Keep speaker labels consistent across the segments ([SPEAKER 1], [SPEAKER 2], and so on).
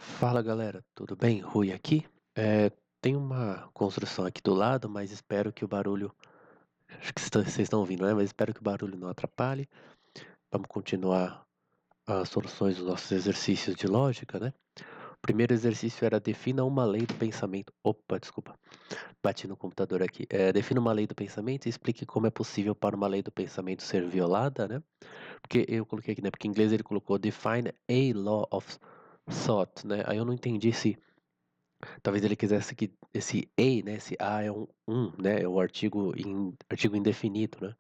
[SPEAKER 1] Fala galera, tudo bem? Rui aqui. Tem uma construção aqui do lado, mas espero que o barulho. Acho que vocês estão ouvindo, né? Mas espero que o barulho não atrapalhe. Vamos continuar as soluções dos nossos exercícios de lógica, né? O primeiro exercício era defina uma lei do pensamento. Opa, desculpa, bati no computador aqui. Defina uma lei do pensamento e explique como é possível para uma lei do pensamento ser violada, né? Porque eu coloquei aqui, né? Porque em inglês ele colocou define a law of thought, né? Aí eu não entendi se talvez ele quisesse que esse a, né, esse a é né, é o artigo indefinido, né?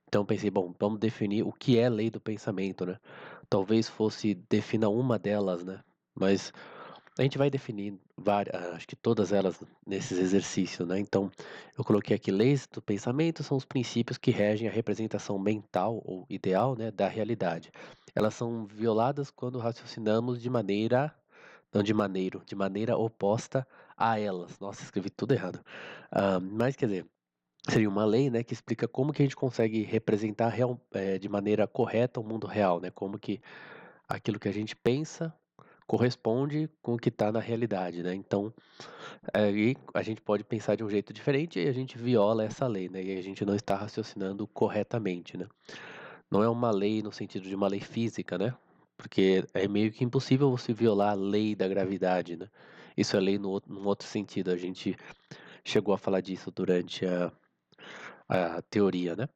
[SPEAKER 1] Então pensei, bom, vamos definir o que é lei do pensamento, né? Talvez fosse defina uma delas, né? Mas a gente vai definir várias, acho que todas elas nesses exercícios, né? Então eu coloquei aqui leis do pensamento são os princípios que regem a representação mental ou ideal, né, da realidade. Elas são violadas quando raciocinamos de maneira não de maneira oposta a elas. Nossa, escrevi tudo errado. Mas quer dizer, seria uma lei, né, que explica como que a gente consegue representar de maneira correta o mundo real, né? Como que aquilo que a gente pensa corresponde com o que está na realidade, né? Então, aí a gente pode pensar de um jeito diferente e a gente viola essa lei, né? E a gente não está raciocinando corretamente, né? Não é uma lei no sentido de uma lei física, né? Porque é meio que impossível você violar a lei da gravidade, né? Isso é lei num outro sentido. A gente chegou a falar disso durante a teoria, né?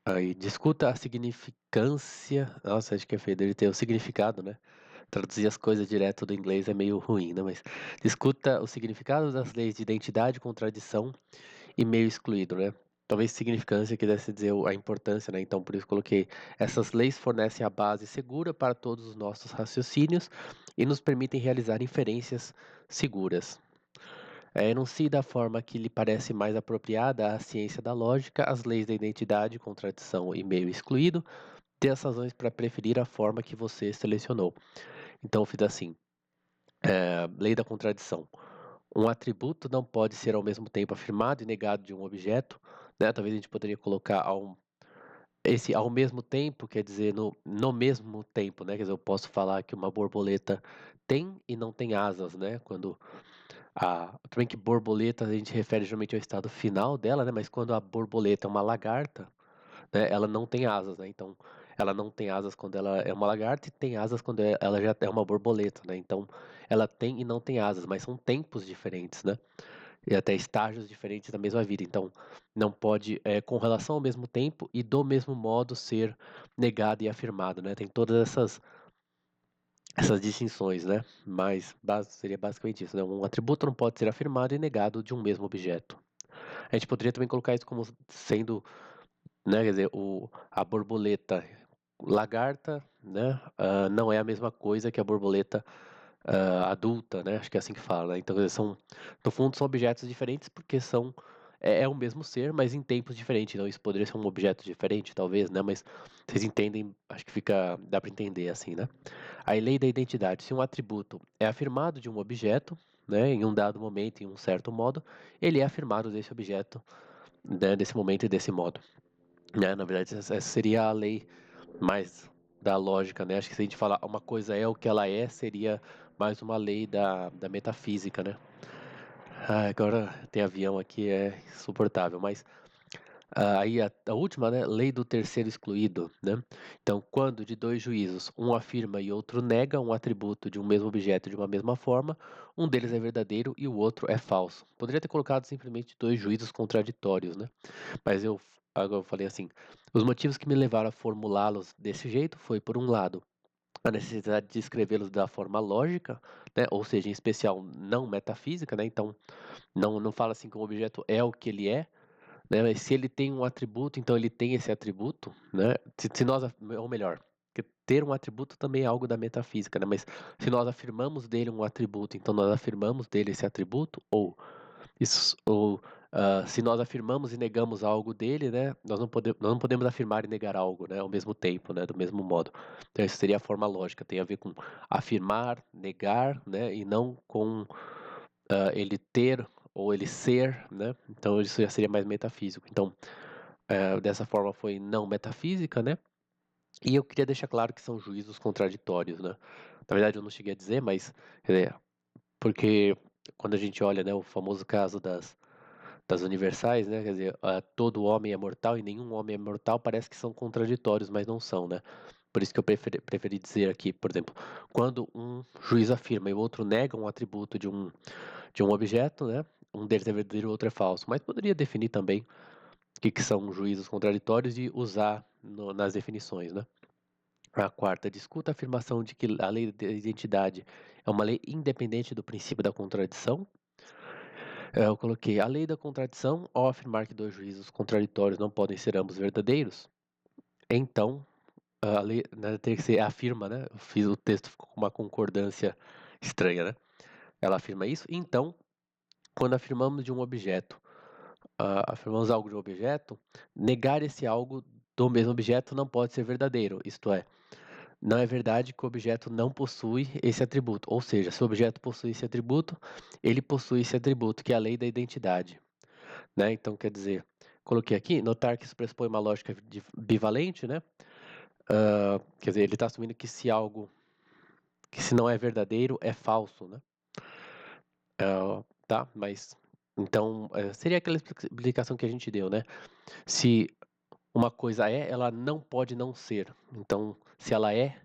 [SPEAKER 1] Aí discuta a significância. Nossa, acho que é feio dele ter o significado, né? Traduzir as coisas direto do inglês é meio ruim, né? Mas discuta o significado das leis de identidade, contradição e meio excluído, né? Talvez significância quisesse dizer a importância, né? Então, por isso coloquei essas leis fornecem a base segura para todos os nossos raciocínios e nos permitem realizar inferências seguras. Enuncie da forma que lhe parece mais apropriada à ciência da lógica as leis da identidade, contradição e meio excluído. Dê as razões para preferir a forma que você selecionou. Então, eu fiz assim: lei da contradição. Um atributo não pode ser ao mesmo tempo afirmado e negado de um objeto, né? Talvez a gente poderia colocar esse ao mesmo tempo, quer dizer, no mesmo tempo, né? Quer dizer, eu posso falar que uma borboleta tem e não tem asas, né? Tudo bem que borboleta a gente refere geralmente ao estado final dela, né? Mas quando a borboleta é uma lagarta, né? Ela não tem asas, né? Então, ela não tem asas quando ela é uma lagarta e tem asas quando ela já é uma borboleta, né? Então, ela tem e não tem asas, mas são tempos diferentes, né? E até estágios diferentes da mesma vida. Então, não pode, com relação ao mesmo tempo e do mesmo modo, ser negado e afirmado, né? Tem todas essas distinções, né? Mas seria basicamente isso, né? Um atributo não pode ser afirmado e negado de um mesmo objeto. A gente poderia também colocar isso como sendo, né? Quer dizer, a borboleta lagarta, né? Não é a mesma coisa que a borboleta adulta, né? Acho que é assim que fala, né? Então, no fundo, são objetos diferentes porque é o mesmo ser, mas em tempos diferentes. Então, isso poderia ser um objeto diferente, talvez, né? Mas vocês entendem, acho que dá para entender assim, né? A lei da identidade. Se um atributo é afirmado de um objeto, né, em um dado momento, em um certo modo, ele é afirmado desse objeto, né, desse momento e desse modo. Né? Na verdade, essa seria a lei mais da lógica, né? Acho que se a gente falar uma coisa é o que ela é, seria mais uma lei da metafísica, né? Agora tem avião aqui, é insuportável, mas aí a última, né? Lei do terceiro excluído, né? Então, quando de dois juízos, um afirma e outro nega um atributo de um mesmo objeto de uma mesma forma, um deles é verdadeiro e o outro é falso. Poderia ter colocado simplesmente dois juízos contraditórios, né? Mas agora eu falei assim, os motivos que me levaram a formulá-los desse jeito foi, por um lado, a necessidade de escrevê-los da forma lógica, né? Ou seja, em especial não metafísica, né? Então, não fala assim que um objeto é o que ele é, né? Mas se ele tem um atributo, então ele tem esse atributo, né? Se nós, ou melhor, que ter um atributo também é algo da metafísica, né? Mas se nós afirmamos dele um atributo, então nós afirmamos dele esse atributo, se nós afirmamos e negamos algo dele, né? Nós não podemos afirmar e negar algo, né? Ao mesmo tempo, né? Do mesmo modo. Então isso seria a forma lógica, tem a ver com afirmar, negar, né? E não com ele ter ou ele ser, né? Então isso já seria mais metafísico. Então, dessa forma foi não metafísica, né? E eu queria deixar claro que são juízos contraditórios, né? Na verdade, eu não cheguei a dizer, mas é, porque quando a gente olha, né, o famoso caso das universais, né? Quer dizer, todo homem é mortal e nenhum homem é mortal, parece que são contraditórios, mas não são, né? Por isso que eu preferi dizer aqui, por exemplo, quando um juiz afirma e o outro nega um atributo de um objeto, né? Um deles é verdadeiro e o outro é falso. Mas poderia definir também que são juízos contraditórios e usar nas definições, né? A quarta, discuta a afirmação de que a lei da identidade é uma lei independente do princípio da contradição. Eu coloquei a lei da contradição, ao afirmar que dois juízos contraditórios não podem ser ambos verdadeiros, então a lei, né, teria que ser afirma, né? Eu fiz o texto ficou com uma concordância estranha, né? Ela afirma isso. Então, quando afirmamos de um objeto, afirmamos algo de um objeto, negar esse algo do mesmo objeto não pode ser verdadeiro. Isto é, não é verdade que o objeto não possui esse atributo. Ou seja, se o objeto possui esse atributo, ele possui esse atributo, que é a lei da identidade. Né? Então, quer dizer, coloquei aqui, notar que isso pressupõe uma lógica bivalente, né? Quer dizer, ele está assumindo que se algo que se não é verdadeiro é falso, né? Tá, mas então seria aquela explicação que a gente deu, né? Se uma coisa é, ela não pode não ser. Então, se ela é,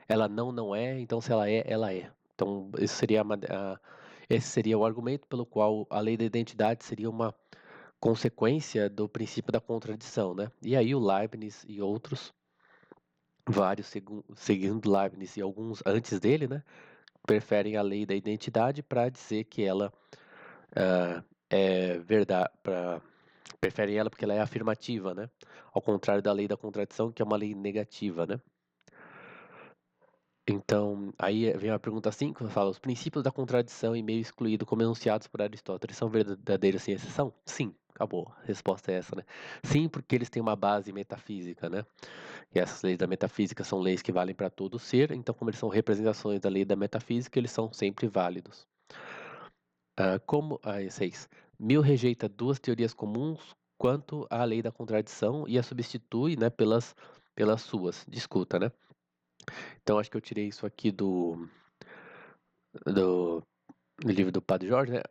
[SPEAKER 1] ela não é. Então, se ela é, ela é. Então, esse seria o argumento pelo qual a lei da identidade seria uma consequência do princípio da contradição, né? E aí o Leibniz e outros, vários seguindo Leibniz e alguns antes dele, né? Preferem a lei da identidade para dizer que ela é verdade, preferem ela porque ela é afirmativa, né? Ao contrário da lei da contradição, que é uma lei negativa, né? Então, aí vem a pergunta 5, que fala, os princípios da contradição e meio excluído como enunciados por Aristóteles são verdadeiros sem exceção? Sim, acabou. A resposta é essa, né? Sim, porque eles têm uma base metafísica, né? E essas leis da metafísica são leis que valem para todo ser, então como eles são representações da lei da metafísica, eles são sempre válidos. Como a 6. Mill rejeita duas teorias comuns quanto à lei da contradição e a substitui, né, pelas suas. Discuta, né? Então acho que eu tirei isso aqui do, do livro do Padre Jorge, né?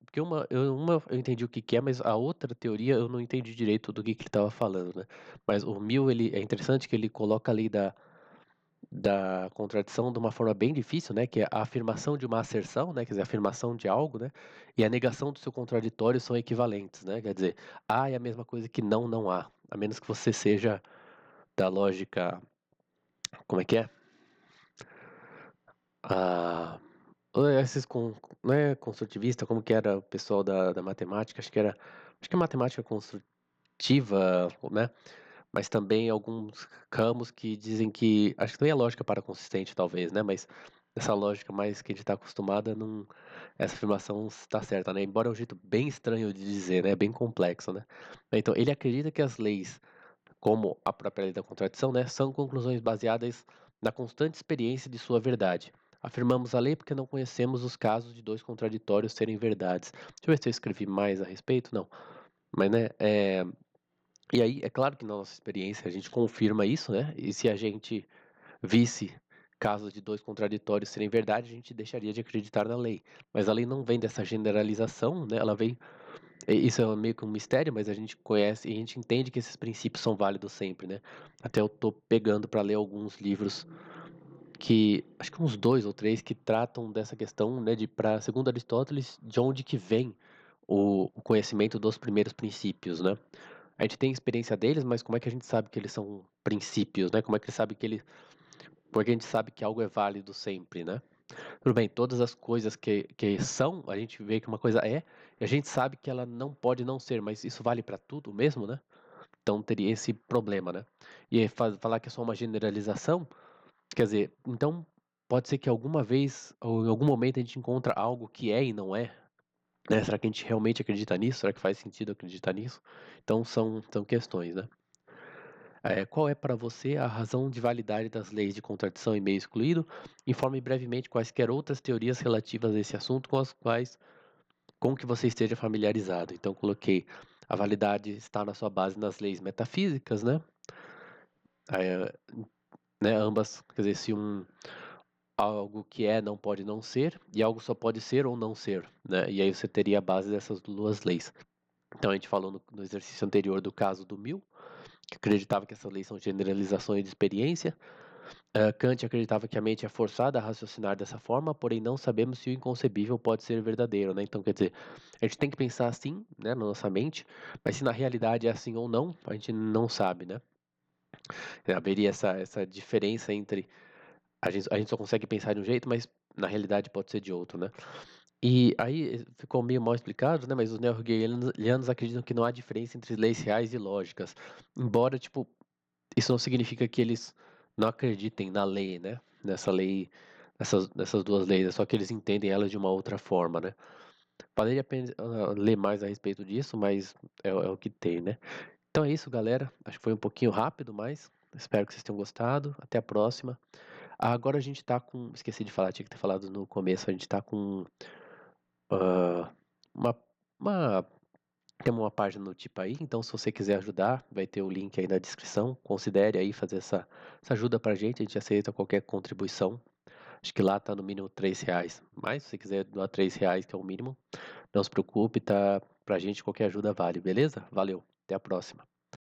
[SPEAKER 1] Porque uma eu entendi o que que é, mas a outra teoria eu não entendi direito do que ele estava falando, né? Mas o Mill, ele é interessante que ele coloca a lei da contradição de uma forma bem difícil, né? Que é a afirmação de uma asserção, né? Quer dizer, a afirmação de algo, né? E a negação do seu contraditório são equivalentes, né? Quer dizer, há é a mesma coisa que não há, a menos que você seja da lógica, como é que é? Ah, esses não é construtivista, como que era o pessoal da matemática? Acho que é matemática construtiva, né? Mas também alguns ramos que dizem que, acho que não é lógica para consistente, talvez, né? Mas essa lógica mais que a gente está acostumada, não, essa afirmação está certa, né? Embora é um jeito bem estranho de dizer, né? Bem complexo, né? Então, ele acredita que as leis, como a própria lei da contradição, né? São conclusões baseadas na constante experiência de sua verdade. Afirmamos a lei porque não conhecemos os casos de dois contraditórios serem verdades. Deixa eu ver se eu escrevi mais a respeito, não. Mas, né, e aí, é claro que na nossa experiência a gente confirma isso, né? E se a gente visse casos de dois contraditórios serem verdade, a gente deixaria de acreditar na lei. Mas a lei não vem dessa generalização, né? Ela vem. Isso é meio que um mistério, mas a gente conhece e a gente entende que esses princípios são válidos sempre, né? Até eu tô pegando para ler alguns livros que, acho que uns dois ou três, que tratam dessa questão, né? Para segundo Aristóteles, de onde que vem o conhecimento dos primeiros princípios, né? A gente tem experiência deles, mas como é que a gente sabe que eles são princípios, né? Como é que sabe que ele, porque a gente sabe que algo é válido sempre, né? Tudo bem, todas as coisas que são, a gente vê que uma coisa é, e a gente sabe que ela não pode não ser, mas isso vale para tudo mesmo, né? Então teria esse problema, né? E aí, falar que é só uma generalização, quer dizer, então pode ser que alguma vez ou em algum momento a gente encontra algo que é e não é, né? Será que a gente realmente acredita nisso? Será que faz sentido acreditar nisso? Então são questões, né? Qual é para você a razão de validade das leis de contradição e meio excluído? Informe brevemente quaisquer outras teorias relativas a esse assunto com que você esteja familiarizado. Então, coloquei a validade está na sua base nas leis metafísicas, né? né? Ambas, quer dizer, se algo que é não pode não ser, e algo só pode ser ou não ser, né? E aí você teria a base dessas duas leis. Então a gente falou no exercício anterior do caso do Mill, que acreditava que essas leis são generalizações de experiência. Kant acreditava que a mente é forçada a raciocinar dessa forma, porém não sabemos se o inconcebível pode ser verdadeiro, né? Então, quer dizer, a gente tem que pensar assim, né, na nossa mente, mas se na realidade é assim ou não, a gente não sabe, né? Haveria essa diferença entre a gente só consegue pensar de um jeito, mas na realidade pode ser de outro, né? E aí ficou meio mal explicado, né? Mas os neo-hegelianos acreditam que não há diferença entre leis reais e lógicas, embora, tipo, isso não significa que eles não acreditem na lei, né? Nessa lei, nessas duas leis, é só que eles entendem elas de uma outra forma, né? Valeria a pena ler mais a respeito disso, mas é o que tem, né? Então é isso, galera. Acho que foi um pouquinho rápido, mas espero que vocês tenham gostado. Até a próxima. Agora a gente tá com. Esqueci de falar, tinha que ter falado no começo. A gente tá com ah, uma, uma temos uma página no Tipaí, então se você quiser ajudar, vai ter o link aí na descrição. Considere aí fazer essa ajuda pra gente, a gente aceita qualquer contribuição. Acho que lá tá no mínimo R$ 3. Mas se você quiser doar R$ 3, que é o mínimo, não se preocupe, tá? Pra gente qualquer ajuda vale, beleza? Valeu, até a próxima.